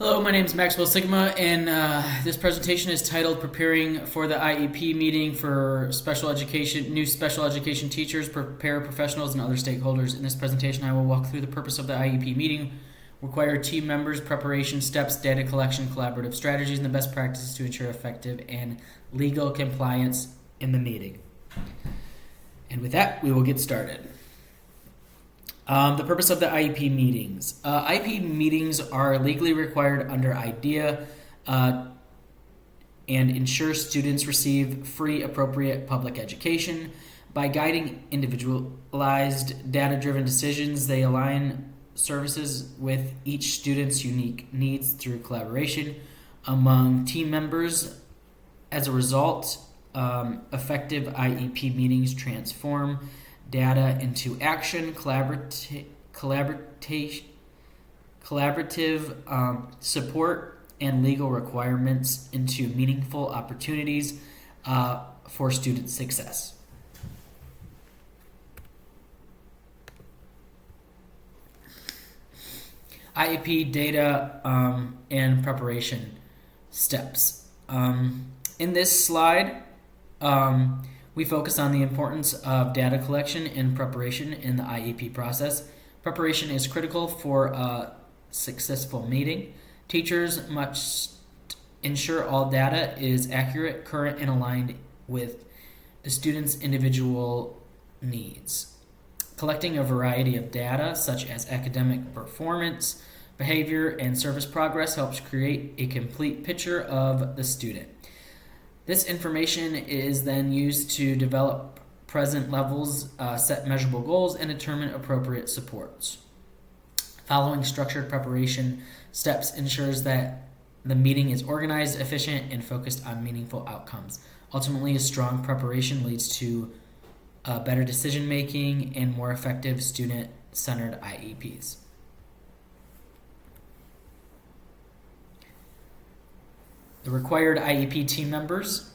Hello, my name is Maxwell Sigma, and this presentation is titled Preparing for the IEP Meeting for Special Education, New Special Education Teachers, Paraprofessionals, and Other Stakeholders. In this presentation, I will walk through the purpose of the IEP meeting, required team members, preparation steps, data collection, collaborative strategies, and the best practices to ensure effective and legal compliance in the meeting. And with that, we will get started. The purpose of the IEP meetings. IEP meetings are legally required under IDEA and ensure students receive free, appropriate public education. By guiding individualized, data-driven decisions, they align services with each student's unique needs through collaboration among team members. As a result, effective IEP meetings transform data into action, collaborative support, and legal requirements into meaningful opportunities for student success. IEP data and preparation steps. In this slide, we focus on the importance of data collection and preparation in the IEP process. Preparation is critical for a successful meeting. Teachers must ensure all data is accurate, current, and aligned with the student's individual needs. Collecting a variety of data, such as academic performance, behavior, and service progress, helps create a complete picture of the student. This information is then used to develop present levels, set measurable goals, and determine appropriate supports. Following structured preparation steps ensures that the meeting is organized, efficient, and focused on meaningful outcomes. Ultimately, a strong preparation leads to better decision-making and more effective student-centered IEPs. The required IEP team members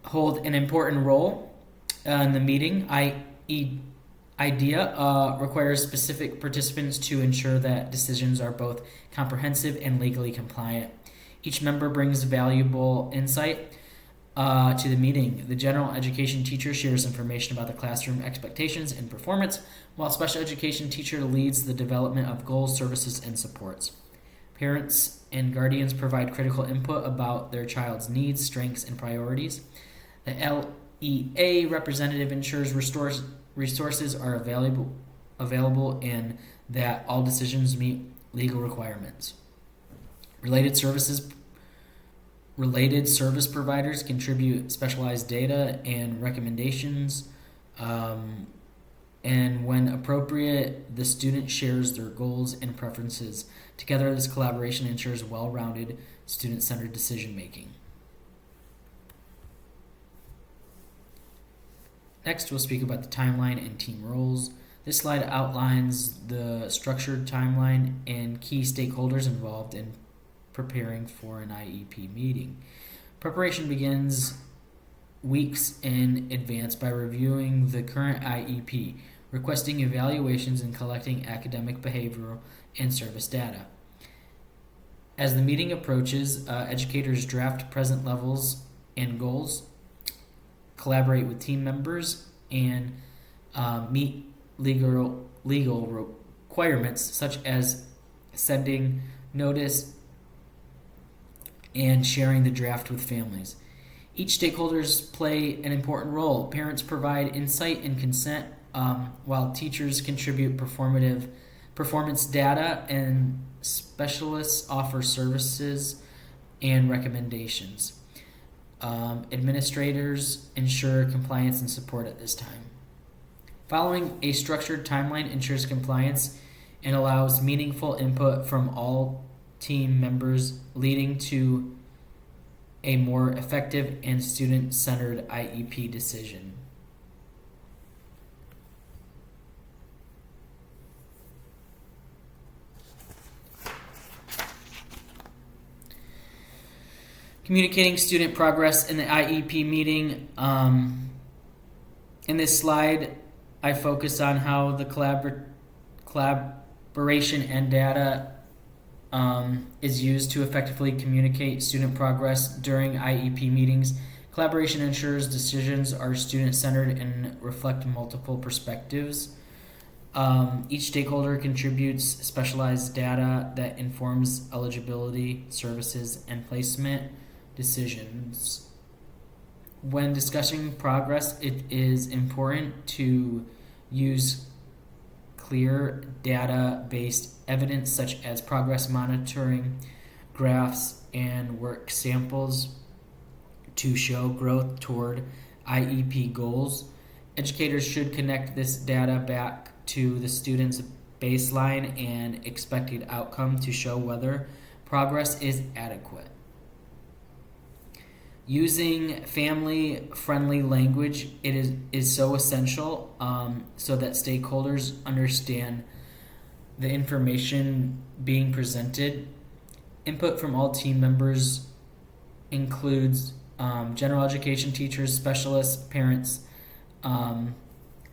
hold an important role in the meeting. IDEA requires specific participants to ensure that decisions are both comprehensive and legally compliant. Each member brings valuable insight to the meeting. The general education teacher shares information about the classroom expectations and performance, while special education teacher leads the development of goals, services, and supports. Parents and guardians provide critical input about their child's needs, strengths, and priorities. The LEA representative ensures resources are available and that all decisions meet legal requirements. Related service providers contribute specialized data and recommendations. And when appropriate, the student shares their goals and preferences. Together, this collaboration ensures well-rounded, student-centered decision-making. Next, we'll speak about the timeline and team roles. This slide outlines the structured timeline and key stakeholders involved in preparing for an IEP meeting. Preparation begins weeks in advance by reviewing the current IEP, requesting evaluations, and collecting academic, behavioral, and service data. As the meeting approaches, educators draft present levels and goals, collaborate with team members, and meet legal requirements such as sending notice and sharing the draft with families. Each stakeholders play an important role. Parents provide insight and consent, while teachers contribute performance data, and specialists offer services and recommendations. Administrators ensure compliance and support at this time. Following a structured timeline ensures compliance and allows meaningful input from all team members, leading to a more effective and student-centered IEP decision. Communicating student progress in the IEP meeting. In this slide, I focus on how the Collaboration and data is used to effectively communicate student progress during IEP meetings. Collaboration ensures decisions are student centered and reflect multiple perspectives. Each stakeholder contributes specialized data that informs eligibility, services, and placement decisions. When discussing progress, it is important to use clear data-based evidence such as progress monitoring, graphs, and work samples to show growth toward IEP goals. Educators should connect this data back to the student's baseline and expected outcome to show whether progress is adequate. Using family-friendly language is so essential so that stakeholders understand the information being presented. Input from all team members includes general education teachers, specialists, parents.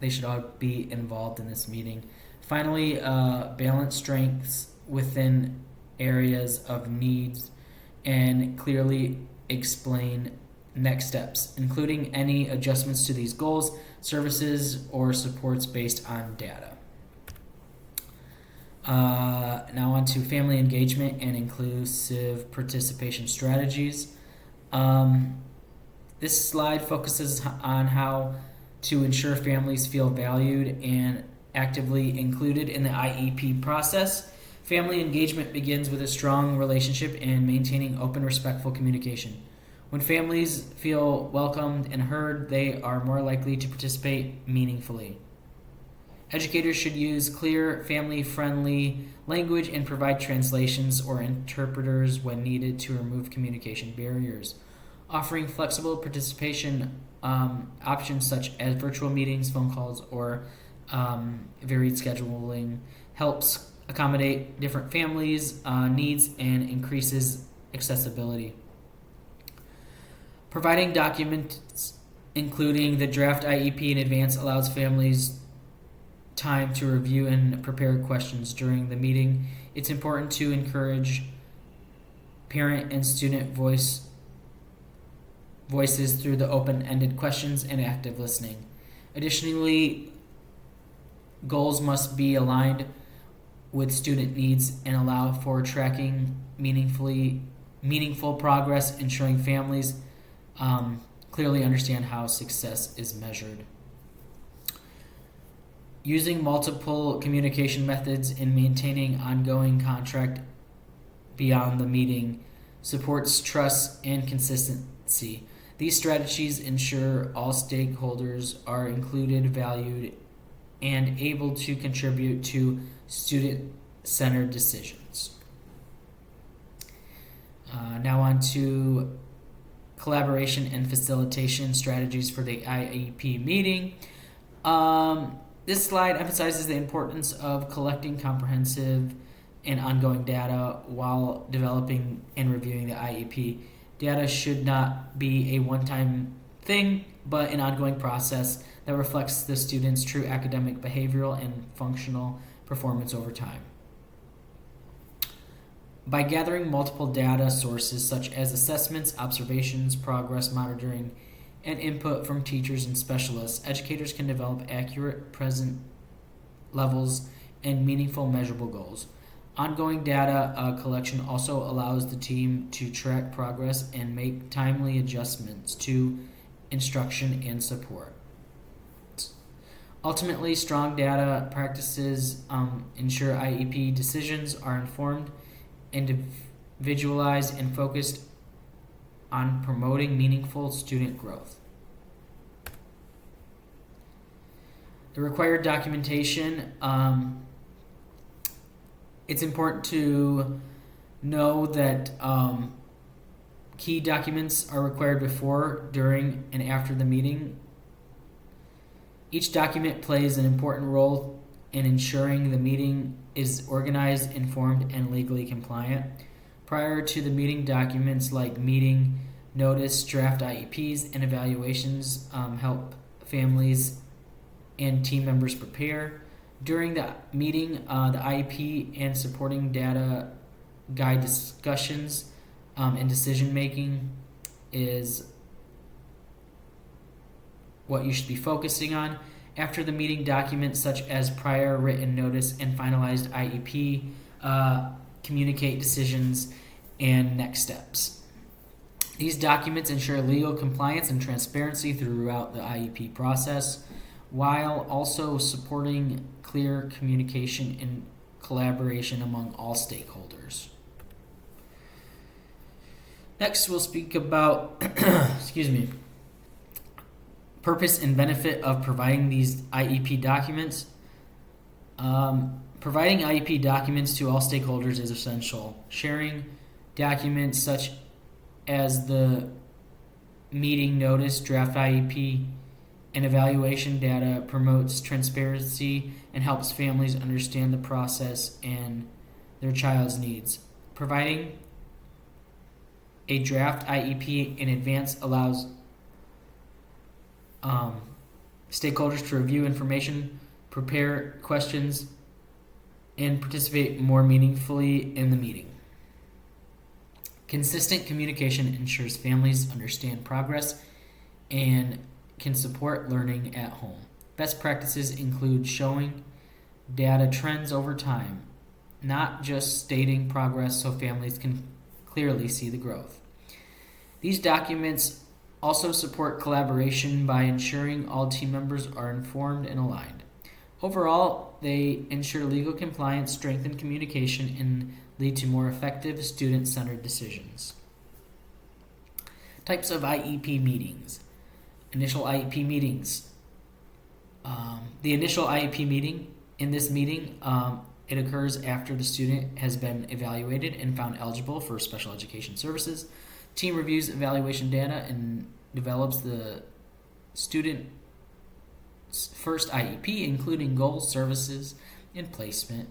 They should all be involved in this meeting. Finally, balance strengths within areas of needs and clearly explain next steps, including any adjustments to these goals, services, or supports based on data. Now on to family engagement and inclusive participation strategies. This slide focuses on how to ensure families feel valued and actively included in the IEP process. Family engagement begins with a strong relationship and maintaining open, respectful communication. When families feel welcomed and heard, they are more likely to participate meaningfully. Educators should use clear, family-friendly language and provide translations or interpreters when needed to remove communication barriers. Offering flexible participation options such as virtual meetings, phone calls, or varied scheduling helps accommodate different families' needs and increases accessibility. Providing documents, including the draft IEP in advance, allows families time to review and prepare questions during the meeting. It's important to encourage parent and student voices through the open-ended questions and active listening. Additionally, goals must be aligned with student needs and allow for tracking meaningful progress, ensuring families clearly understand how success is measured. Using multiple communication methods in maintaining ongoing contact beyond the meeting supports trust and consistency. These strategies ensure all stakeholders are included, valued, and able to contribute to student-centered decisions. Now on to collaboration and facilitation strategies for the IEP meeting. This slide emphasizes the importance of collecting comprehensive and ongoing data while developing and reviewing the IEP. Data should not be a one-time thing, but an ongoing process that reflects the student's true academic, behavioral, and functional performance over time. By gathering multiple data sources such as assessments, observations, progress monitoring, and input from teachers and specialists, educators can develop accurate present levels and meaningful measurable goals. Ongoing data collection also allows the team to track progress and make timely adjustments to instruction and support. Ultimately, strong data practices ensure IEP decisions are informed, individualized, and focused on promoting meaningful student growth. The required documentation, it's important to know that key documents are required before, during, and after the meeting. Each document plays an important role in ensuring the meeting is organized, informed, and legally compliant. Prior to the meeting, documents like meeting notice, draft IEPs, and evaluations help families and team members prepare. During the meeting, the IEP and supporting data guide discussions and decision making is what you should be focusing on. After the meeting, documents such as prior written notice and finalized IEP communicate decisions and next steps. These documents ensure legal compliance and transparency throughout the IEP process, while also supporting clear communication and collaboration among all stakeholders. Next, we'll speak about purpose and benefit of providing these IEP documents. Providing IEP documents to all stakeholders is essential. Sharing documents such as the meeting notice, draft IEP, and evaluation data promotes transparency and helps families understand the process and their child's needs. Providing a draft IEP in advance allows stakeholders to review information, prepare questions, and participate more meaningfully in the meeting. Consistent communication ensures families understand progress and can support learning at home. Best practices include showing data trends over time, not just stating progress so families can clearly see the growth. These documents also support collaboration by ensuring all team members are informed and aligned. Overall, they ensure legal compliance, strengthen communication, and lead to more effective student-centered decisions. Types of IEP meetings. Initial IEP meetings. The initial IEP meeting, in this meeting, it occurs after the student has been evaluated and found eligible for special education services. Team reviews evaluation data and develops the student's first IEP, including goals, services, and placement.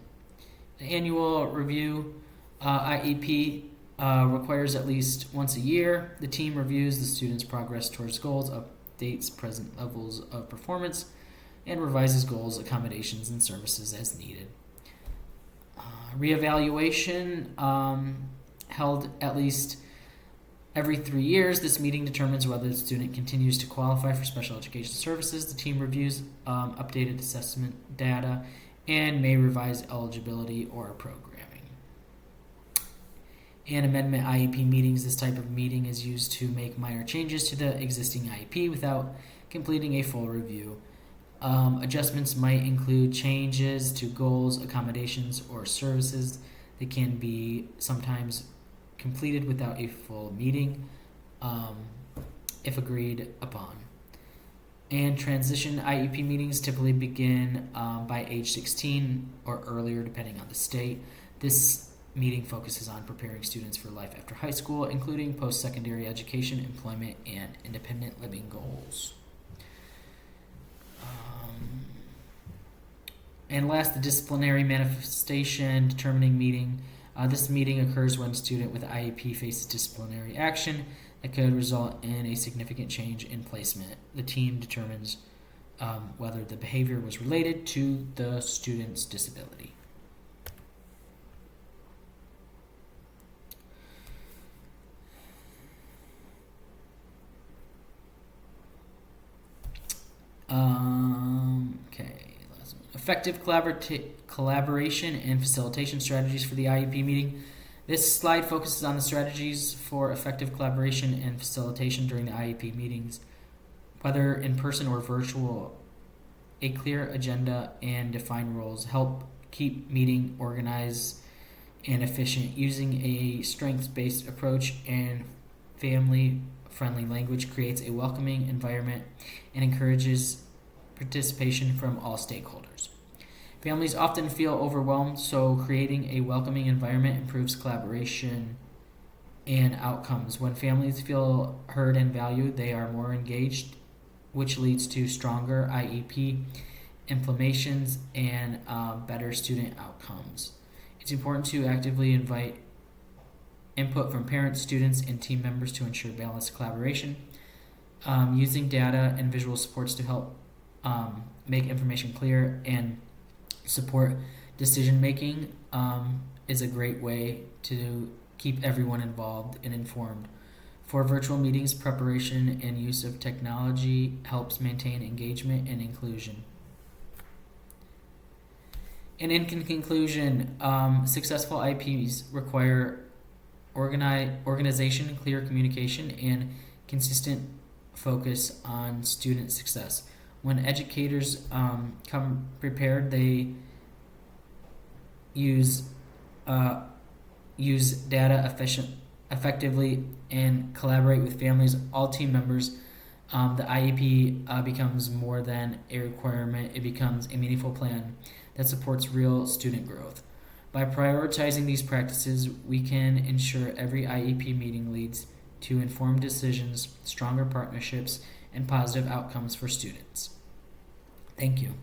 The annual review IEP requires at least once a year. The team reviews the student's progress towards goals, updates present levels of performance, and revises goals, accommodations, and services as needed. Reevaluation held at least every 3 years. This meeting determines whether the student continues to qualify for special education services. The team reviews updated assessment data and may revise eligibility or programming. And amendment IEP meetings. This type of meeting is used to make minor changes to the existing IEP without completing a full review. Adjustments might include changes to goals, accommodations, or services that can be sometimes completed without a full meeting, if agreed upon. And transition IEP meetings typically begin by age 16 or earlier, depending on the state. This meeting focuses on preparing students for life after high school, including post-secondary education, employment, and independent living goals. And last, the disciplinary manifestation determining meeting. This meeting occurs when a student with IEP faces disciplinary action that could result in a significant change in placement. The team determines whether the behavior was related to the student's disability. Effective collaboration and facilitation strategies for the IEP meeting. This slide focuses on the strategies for effective collaboration and facilitation during the IEP meetings, whether in person or virtual. A clear agenda and defined roles help keep meeting organized and efficient. Using a strengths-based approach and family-friendly language creates a welcoming environment and encourages participation from all stakeholders. Families often feel overwhelmed, so creating a welcoming environment improves collaboration and outcomes. When families feel heard and valued, they are more engaged, which leads to stronger IEP implementations and better student outcomes. It's important to actively invite input from parents, students, and team members to ensure balanced collaboration. Using data and visual supports to help make information clear and support decision making is a great way to keep everyone involved and informed. For virtual meetings, preparation and use of technology helps maintain engagement and inclusion. And in conclusion, successful IEPs require organization, clear communication, and consistent focus on student success. When educators come prepared, they use data effectively and collaborate with families, all team members. The IEP becomes more than a requirement; it becomes a meaningful plan that supports real student growth. By prioritizing these practices, we can ensure every IEP meeting leads to informed decisions, stronger partnerships, and positive outcomes for students. Thank you.